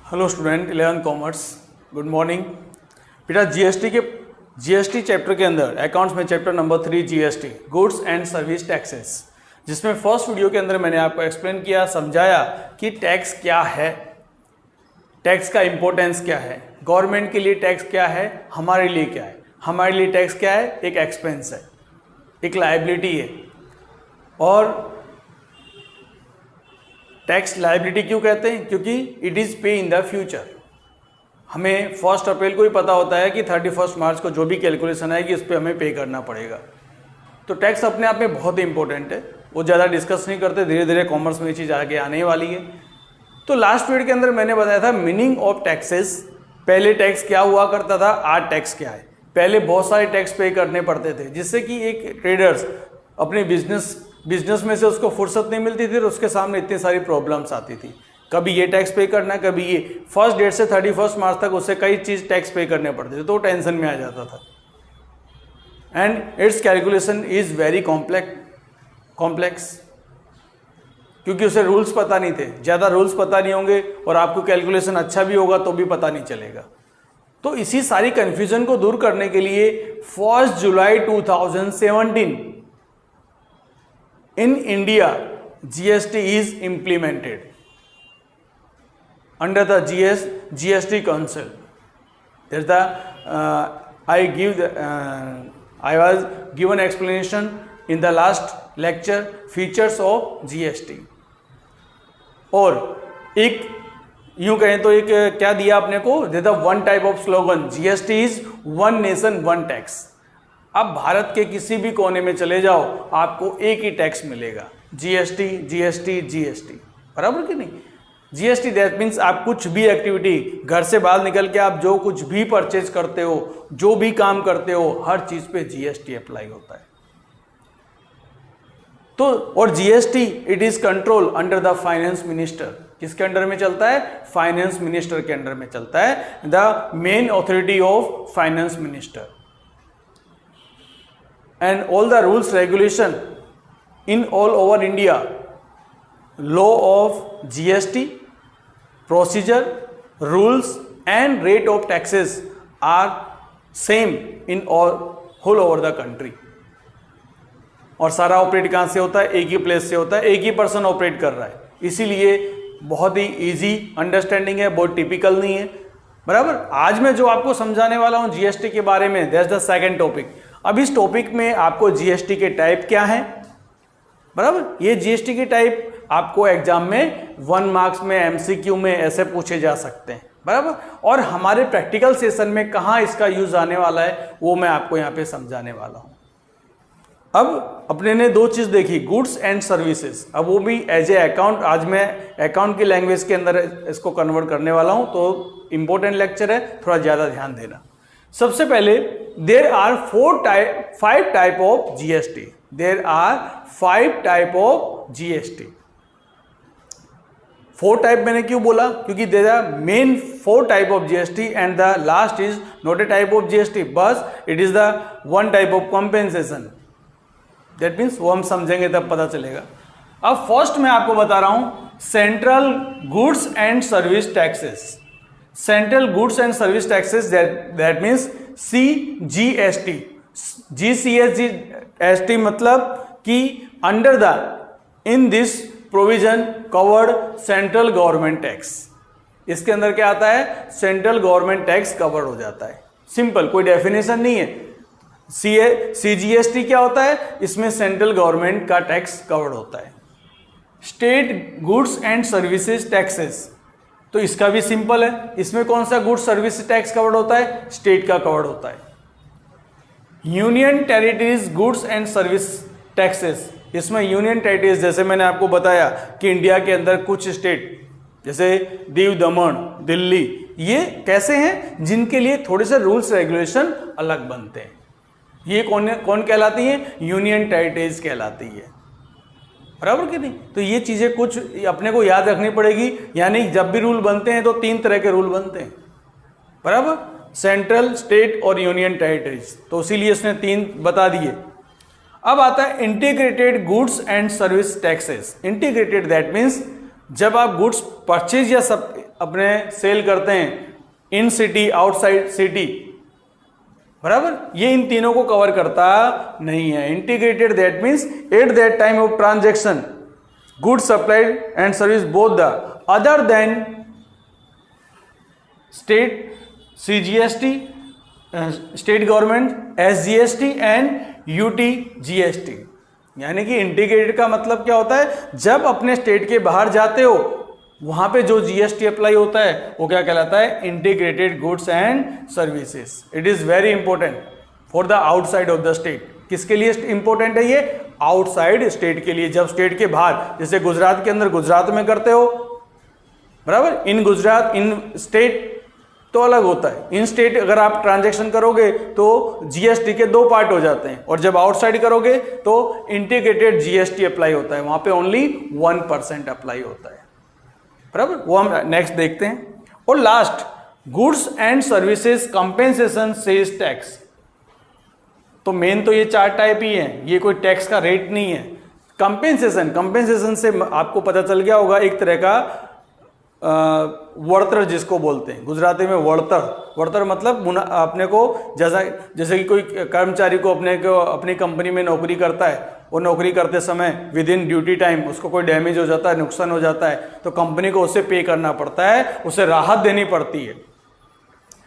Hello student 11th commerce, good morning. बेटा GST chapter के अंदर अकाउंट्स में chapter number 3 GST goods and service taxes, जिसमें first video के अंदर मैंने आपको एक्सप्लेन किया, समझाया कि टैक्स क्या है, टैक्स का इंपॉर्टेंस क्या है, गवर्नमेंट के लिए टैक्स क्या है, हमारे लिए क्या है। हमारे लिए टैक्स क्या है? एक एक्सपेंस है, एक लायबिलिटी है। और टैक्स लायबिलिटी क्यों कहते हैं? क्योंकि इट इज़ पे इन द फ्यूचर। हमें 1 अप्रैल को ही पता होता है कि 31 मार्च को जो भी कैलकुलेशन आएगी इस पर हमें पे करना पड़ेगा। तो टैक्स अपने आप में बहुत ही इंपॉर्टेंट है, वो ज़्यादा डिस्कस नहीं करते, धीरे धीरे कॉमर्स में ये चीज़ आगे आने वाली है। तो लास्ट पीरियड के अंदर मैंने बताया था मीनिंग ऑफ टैक्सेस। पहले टैक्स क्या हुआ करता था, आज टैक्स क्या है। पहले बहुत सारे टैक्स पे करने पड़ते थे, जिससे कि एक ट्रेडर्स अपने बिजनेस में से उसको फुर्सत नहीं मिलती थी और उसके सामने इतनी सारी प्रॉब्लम्स आती थी। कभी ये टैक्स पे करना, कभी ये। फर्स्ट डेट से 31 मार्च तक उससे कई चीज़ टैक्स पे करने पड़ते थे, तो टेंशन में आ जाता था। And it's calculation is very complex, क्योंकि उसे रूल्स पता नहीं थे। ज़्यादा रूल्स पता नहीं होंगे और आपको कैलकुलेशन अच्छा भी होगा तो भी पता नहीं चलेगा। तो इसी सारी कन्फ्यूजन को दूर करने के लिए 1 जुलाई 2017 in India, GST is implemented under the GST Council. There's the I was given explanation in the last lecture features of GST. और एक यूं कहें तो एक क्या दिया आपने को, देता one type of slogan, GST is one nation one tax. अब भारत के किसी भी कोने में चले जाओ आपको एक ही टैक्स मिलेगा, जीएसटी जीएसटी जीएसटी, बराबर कि नहीं। जीएसटी दैट मीन्स आप कुछ भी एक्टिविटी, घर से बाहर निकल के आप जो कुछ भी परचेज करते हो, जो भी काम करते हो, हर चीज पे जीएसटी अप्लाई होता है। तो और GST it is control under the finance minister. किसके अंडर में चलता है? फाइनेंस मिनिस्टर के अंडर में चलता है, the main authority of finance minister. And all the rules regulation in all over India, law of GST, procedure, rules and rate of taxes are same in whole over the country. और सारा operate कहाँ से होता है? एक ही place से होता है, एक ही पर्सन ऑपरेट कर रहा है, इसीलिए बहुत ही इजी अंडरस्टैंडिंग है, बहुत टिपिकल नहीं है, बराबर। आज मैं जो आपको समझाने वाला हूँ जीएसटी के बारे में, दैट्स द सेकंड टॉपिक। अब इस टॉपिक में आपको जीएसटी के टाइप क्या है, बराबर। ये जीएसटी के टाइप आपको एग्जाम में 1 मार्क्स में, एमसीक्यू में ऐसे पूछे जा सकते हैं, बराबर। और हमारे प्रैक्टिकल सेशन में कहाँ इसका यूज आने वाला है वो मैं आपको यहाँ पे समझाने वाला हूँ। अब अपने ने 2 चीज देखी, गुड्स एंड सर्विसेज। अब वो भी एज ए अकाउंट, आज मैं अकाउंट की लैंग्वेज के अंदर इसको कन्वर्ट करने वाला हूँ, तो इंपॉर्टेंट लेक्चर है, थोड़ा ज्यादा ध्यान देना। सबसे पहले there are 5 type of GST. There are 5 type of GST. 4 type मैंने क्यों बोला? क्योंकि there are main 4 type of GST and the last is not a type of GST, बस it is the 1 type of compensation. That means वो हम समझेंगे तब पता चलेगा। अब फर्स्ट मैं आपको बता रहा हूं central goods and service taxes. Central goods and service taxes, that means CGST। GCST मतलब कि under the in this provision covered central government tax. इसके अंदर क्या आता है? सेंट्रल गवर्नमेंट टैक्स कवर्ड हो जाता है। सिंपल, कोई डेफिनेशन नहीं है। CGST क्या होता है? इसमें सेंट्रल गवर्नमेंट का टैक्स कवर्ड होता है। State goods and services taxes, तो इसका भी सिंपल है। इसमें कौन सा गुड्स सर्विस टैक्स कवर्ड होता है? स्टेट का कवर्ड होता है। Union territories goods and service taxes, इसमें यूनियन टेरिटरीज, जैसे मैंने आपको बताया कि इंडिया के अंदर कुछ स्टेट जैसे दीव दमन, दिल्ली, ये कैसे हैं? जिनके लिए थोड़े से रूल्स रेगुलेशन अलग बनते हैं। ये कौन कहलाती है? यूनियन टेरिटरीज कहलाती है, बराबर कि नहीं। तो ये चीजें कुछ अपने को याद रखनी पड़ेगी, यानी जब भी रूल बनते हैं तो 3 तरह के रूल बनते हैं, बराबर। सेंट्रल, स्टेट और यूनियन टेरिटरीज, तो इसीलिए इसने 3 बता दिए। अब आता है integrated goods and service taxes. Integrated that means जब आप गुड्स परचेज या सब अपने सेल करते हैं, इन सिटी, आउटसाइड सिटी, बराबर, ये इन तीनों को कवर करता नहीं है। Integrated that means at that time of transaction good supplied and service both the other than state CGST, state government SGST and UT/GST। यानी कि इंटीग्रेटेड का मतलब क्या होता है, जब अपने स्टेट के बाहर जाते हो वहां पे जो GST अप्लाई होता है वो क्या कहलाता है, integrated goods and services. It is very important for the outside of the state. किसके लिए इंपॉर्टेंट है ये, आउटसाइड स्टेट के लिए। जब स्टेट के बाहर, जैसे गुजरात के अंदर गुजरात में करते हो, बराबर, इन गुजरात, इन स्टेट तो अलग होता है। इन स्टेट अगर आप ट्रांजैक्शन करोगे तो GST के 2 पार्ट हो जाते हैं, और जब आउटसाइड करोगे तो इंटीग्रेटेड GST अप्लाई होता है, वहां पे ओनली 1% अप्लाई होता है, बराबर। वो हम नेक्स्ट देखते हैं। और last, goods and services compensation sales tax. तो मेन तो ये 4 टाइप ही है, ये कोई टैक्स का रेट नहीं है। कंपेंसेशन से आपको पता चल गया होगा, एक तरह का वड़तर जिसको बोलते हैं गुजराती में, वड़तर मतलब अपने को जैसे कि कोई कर्मचारी को अपनी कंपनी में नौकरी करता है, वो नौकरी करते समय विद इन ड्यूटी टाइम उसको कोई डैमेज हो जाता है, नुकसान हो जाता है, तो कंपनी को उसे पे करना पड़ता है, उसे राहत देनी पड़ती है।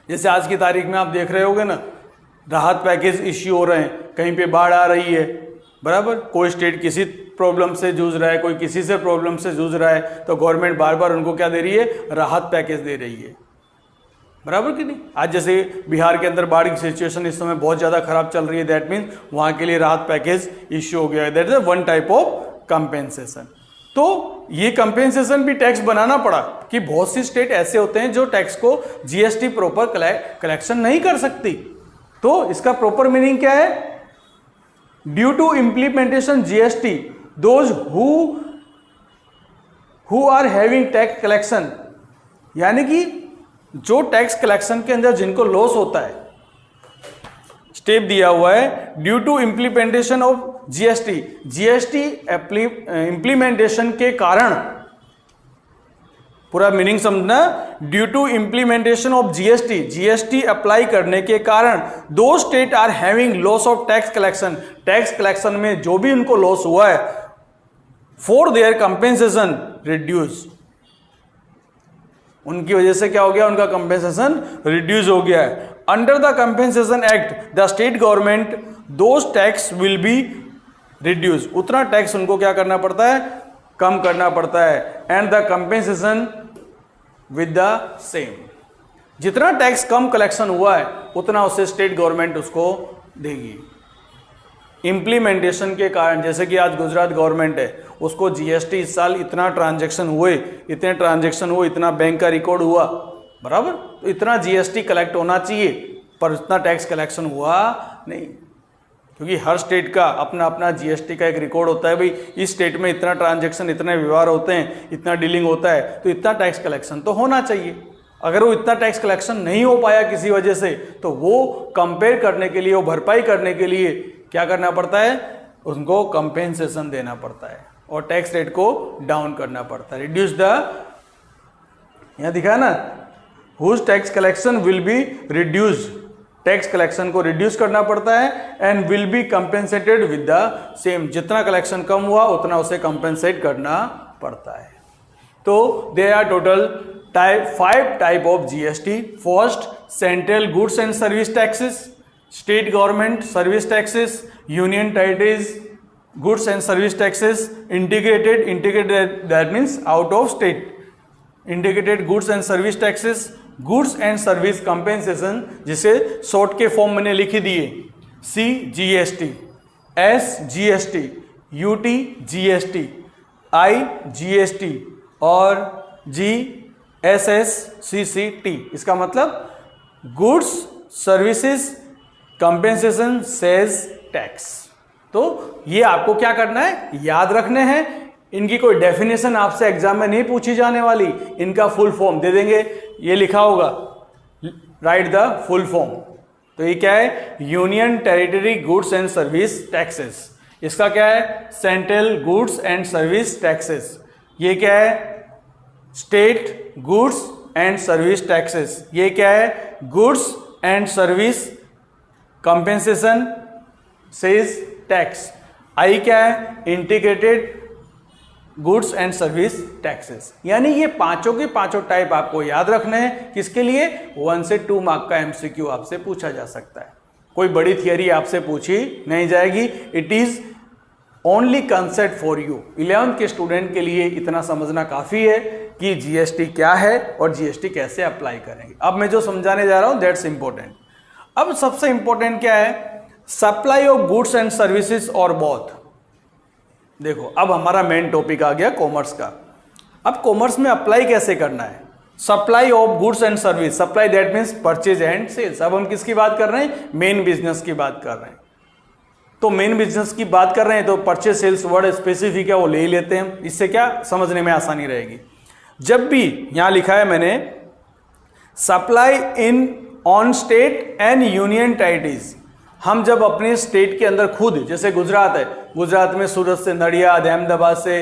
जैसे आज की तारीख में आप देख रहे होगे ना, राहत पैकेज इश्यू हो रहे हैं, कहीं पे बाढ़ आ रही है, बराबर, कोई स्टेट किसी प्रॉब्लम से जूझ रहा है, कोई किसी से प्रॉब्लम से जूझ रहा है, तो गवर्नमेंट बार बार उनको क्या दे रही है, राहत पैकेज दे रही है, बराबर कि नहीं। आज जैसे बिहार के अंदर बाढ़ की सिचुएशन इस समय बहुत ज़्यादा खराब चल रही है, दैट मीन्स वहाँ के लिए राहत पैकेज इश्यू हो गया है, that is one type of compensation. तो ये कंपेंसेशन भी टैक्स बनाना पड़ा कि बहुत सी स्टेट ऐसे होते हैं जो टैक्स को GST प्रॉपर कलेक्शन नहीं कर सकती। तो इसका प्रॉपर मीनिंग क्या है, due to implementation GST those who are having tax collection, यानी कि जो टैक्स कलेक्शन के अंदर जिनको लॉस होता है, स्टेप दिया हुआ है, due to implementation of GST implementation के कारण, पूरा मीनिंग समझना, due to implementation of GST apply करने के कारण दो state are having loss of tax collection में जो भी उनको लॉस हुआ है, फॉर देयर कंपेंसेशन रिड्यूस, उनकी वजह से क्या हो गया, उनका कंपेंसेशन रिड्यूस हो गया है। Under the compensation act the state government those tax will be reduce, उतना टैक्स उनको क्या करना पड़ता है, कम करना पड़ता है। And the compensation with the same, जितना टैक्स कम कलेक्शन हुआ है उतना उससे स्टेट गवर्नमेंट उसको देगी। इम्प्लीमेंटेशन के कारण, जैसे कि आज गुजरात गवर्नमेंट है, उसको GST इस साल इतना ट्रांजैक्शन हुए, इतना बैंक का रिकॉर्ड हुआ, बराबर, तो इतना GST कलेक्ट होना चाहिए, पर इतना टैक्स कलेक्शन हुआ नहीं, क्योंकि हर स्टेट का अपना अपना GST का एक रिकॉर्ड होता है, भाई इस स्टेट में इतना ट्रांजैक्शन, इतने व्यवहार होते हैं, इतना डीलिंग होता है, तो इतना टैक्स कलेक्शन तो होना चाहिए। अगर वो इतना टैक्स कलेक्शन नहीं हो पाया किसी वजह से, तो वो कंपेयर करने के लिए, वो भरपाई करने के लिए क्या करना पड़ता है, उनको कंपेंसेशन देना पड़ता है और टैक्स रेट को डाउन करना पड़ता है। रिड्यूस द, यहां दिखा है ना, whose tax collection will be reduce, tax collection को रिड्यूस करना पड़ता है, and will be compensated with the same, जितना कलेक्शन कम हुआ उतना उसे कंपेंसेट करना पड़ता है। तो there are total 5 type of GST। First, central goods and service taxes, state government service taxes, union territories goods and service taxes, integrated that means out of state, integrated goods and service taxes, goods and service compensation, जिसे short के form मैंने लिखी दिए, CGST, SGST, UT/GST, IGST और GSSCCT। इसका मतलब goods services compensation sales tax. तो ये आपको क्या करना है, याद रखने हैं। इनकी कोई डेफिनेशन आपसे एग्जाम में नहीं पूछी जाने वाली, इनका फुल फॉर्म दे देंगे, ये लिखा होगा, राइट द फुल फॉर्म। तो ये क्या है, union territory goods and service taxes. इसका क्या है, central goods and service taxes. ये क्या है, state goods and service taxes. ये क्या है? Goods and service compensation sales tax. I क्या है? Integrated goods and service taxes. यानी ये पांचों के पांचों टाइप आपको याद रखने हैं। किसके लिए? 1 से 2 मार्क का एमसीक्यू आपसे पूछा जा सकता है। कोई बड़ी थियरी आपसे पूछी नहीं जाएगी। It is only concept for you. 11th के स्टूडेंट के लिए इतना समझना काफी है कि जीएसटी क्या है और जीएसटी कैसे अप्लाई करेंगे। अब मैं जो समझाने जा रहा हूं दैट्स इंपॉर्टेंट। अब सबसे इंपॉर्टेंट क्या है? Supply of goods and services और बोथ। देखो अब हमारा मेन टॉपिक आ गया कॉमर्स का। अब कॉमर्स में अप्लाई कैसे करना है? Supply of goods and service. Supply that means purchase and sales. अब हम किसकी बात कर रहे हैं? मेन बिजनेस की बात कर रहे हैं। तो मेन बिजनेस की बात कर रहे हैं तो परचेज सेल्स वर्ड स्पेसिफिक है वो ले ही लेते हैं। इससे क्या समझने में आसानी रहेगी। जब भी यहां लिखा है मैंने supply in on state and union territories, हम जब अपने स्टेट के अंदर खुद, जैसे गुजरात है, गुजरात में सूरत से नडियाद, अहमदाबाद से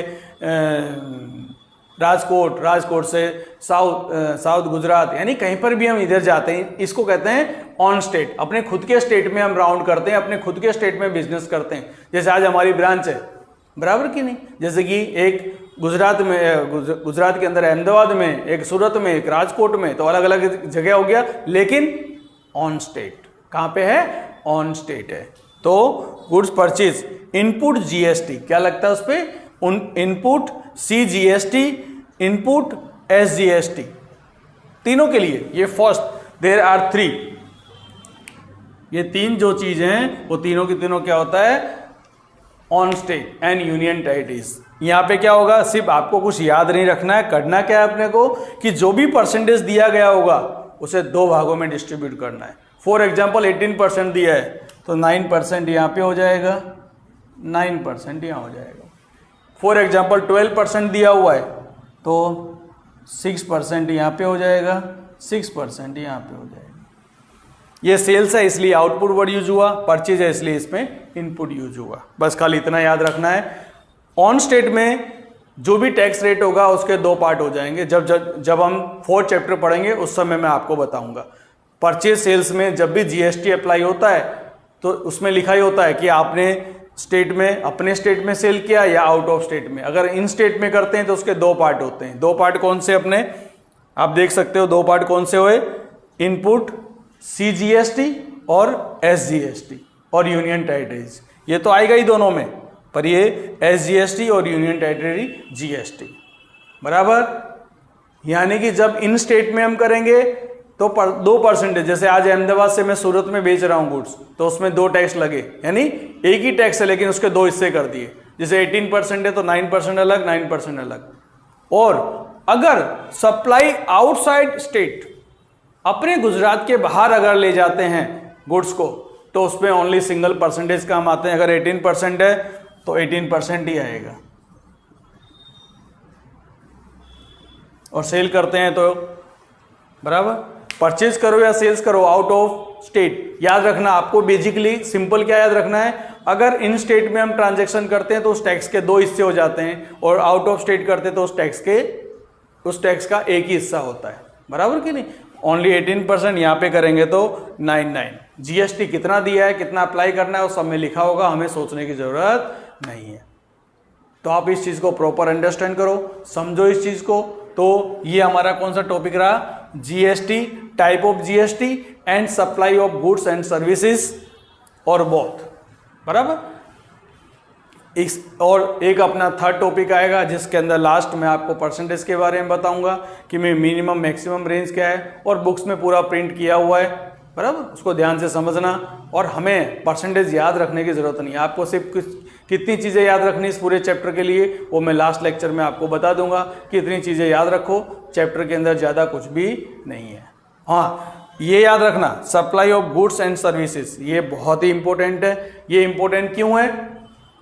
राजकोट, राजकोट से साउथ गुजरात, यानी कहीं पर भी हम इधर जाते हैं, इसको कहते हैं ऑन स्टेट। अपने खुद के स्टेट में हम राउंड करते हैं, अपने खुद के स्टेट में बिजनेस करते हैं। जैसे आज हमारी ब्रांच है, बराबर की नहीं? जैसे कि एक गुजरात में, गुजरात के अंदर अहमदाबाद में, एक सूरत में, एक राजकोट में, तो अलग अलग जगह हो गया, लेकिन ऑन स्टेट। कहाँ पे है? ऑन स्टेट है। तो गुड्स परचेज, इनपुट जीएसटी, क्या लगता है उस पर? इनपुट सीजीएसटी, इनपुट एसजीएसटी, तीनों के लिए। ये फर्स्ट देयर आर 3, ये 3 जो चीजें हैं वो तीनों की तीनों क्या होता है? On state and union territories. यहां पे क्या होगा? सिर्फ आपको कुछ याद नहीं रखना है, करना क्या है अपने को कि जो भी परसेंटेज दिया गया होगा उसे 2 भागों में डिस्ट्रीब्यूट करना है। फॉर एग्जाम्पल 18% दिया है तो 9% यहाँ पे हो जाएगा, 9% यहाँ हो जाएगा। फॉर एग्जाम्पल 12% दिया हुआ है तो 6% यहाँ पे हो जाएगा, 6% यहाँ पे हो जाएगा। ये सेल्स है इसलिए आउटपुट वर्ड यूज हुआ, परचेज है इसलिए इसमें इनपुट यूज हुआ। बस खाली इतना याद रखना है। ऑन स्टेट में जो भी टैक्स रेट होगा उसके 2 पार्ट हो जाएंगे। जब हम 4th चैप्टर पढ़ेंगे उस समय मैं आपको बताऊंगा। परचेज सेल्स में जब भी जीएसटी अप्लाई होता है तो उसमें लिखा ही होता है कि आपने स्टेट में, अपने स्टेट में सेल किया या आउट ऑफ स्टेट में। अगर इन स्टेट में करते हैं तो उसके 2 पार्ट होते हैं। 2 पार्ट कौन से? अपने आप देख सकते हो 2 पार्ट कौन से हुए? इनपुट सीजीएसटी और एसजीएसटी और यूनियन टेरिटरीज। ये तो आएगा ही दोनों में, पर ये एसजीएसटी और यूनियन टेरिटरी जीएसटी, बराबर। यानी कि जब इन स्टेट में हम करेंगे तो 2%, जैसे आज अहमदाबाद से मैं सूरत में बेच रहा हूं गुड्स तो उसमें 2 टैक्स लगे, यानी एक ही टैक्स है लेकिन उसके 2 हिस्से कर दिए। जैसे 18% है तो 9% अलग, 9% अलग। और अगर सप्लाई आउटसाइड स्टेट, अपने गुजरात के बाहर अगर ले जाते हैं गुड्स को तो उसमें ओनली सिंगल परसेंटेज काम आते हैं। अगर 18% है तो 18% ही आएगा। और सेल करते हैं तो बराबर, परचेज करो या सेल्स करो आउट ऑफ स्टेट, याद रखना आपको बेसिकली सिंपल क्या याद रखना है? अगर इन स्टेट में हम ट्रांजैक्शन करते हैं तो उस टैक्स के 2 हिस्से हो जाते हैं, और आउट ऑफ स्टेट करते हैं तो उस टैक्स का एक ही हिस्सा होता है, बराबर कि नहीं? ओनली 18% यहाँ पे करेंगे तो 99। जीएसटी कितना दिया है, कितना अप्लाई करना है वो सब में लिखा होगा, हमें सोचने की जरूरत नहीं है। तो आप इस चीज को प्रॉपर अंडरस्टैंड करो, समझो इस चीज को। तो ये हमारा कौन सा टॉपिक रहा? GST, type of GST and supply of goods and services और बोथ, बराबर। और एक अपना 3rd टॉपिक आएगा जिसके अंदर लास्ट में आपको परसेंटेज के बारे में बताऊंगा कि मैं मिनिमम मैक्सिमम रेंज क्या है, और बुक्स में पूरा प्रिंट किया हुआ है, बराबर। उसको ध्यान से समझना, और हमें परसेंटेज याद रखने की जरूरत नहीं है। आपको सिर्फ कितनी चीज़ें याद रखनी इस पूरे चैप्टर के लिए वो मैं लास्ट लेक्चर में आपको बता दूंगा कि इतनी चीज़ें याद रखो। चैप्टर के अंदर ज़्यादा कुछ भी नहीं है। हाँ, ये याद रखना, supply of goods and services ये बहुत ही इंपॉर्टेंट है। ये इंपॉर्टेंट क्यों है?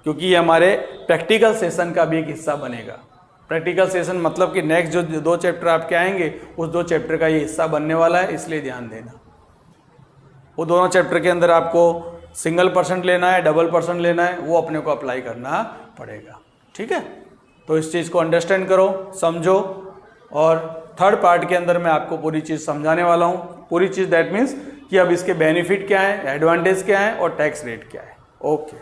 क्योंकि ये हमारे प्रैक्टिकल सेशन का भी एक हिस्सा बनेगा। प्रैक्टिकल सेशन मतलब कि नेक्स्ट जो 2 चैप्टर आपके आएंगे उस 2 चैप्टर का ये हिस्सा बनने वाला है, इसलिए ध्यान देना। वो दोनों चैप्टर के अंदर आपको सिंगल % लेना है, डबल % लेना है, वो अपने को अप्लाई करना पड़ेगा। ठीक है, तो इस चीज़ को अंडरस्टैंड करो, समझो और थर्ड पार्ट के अंदर मैं आपको पूरी चीज़ समझाने वाला हूँ। पूरी चीज़ दैट मीन्स कि अब इसके बेनिफिट क्या है, एडवांटेज क्या है और टैक्स रेट क्या है। ओके।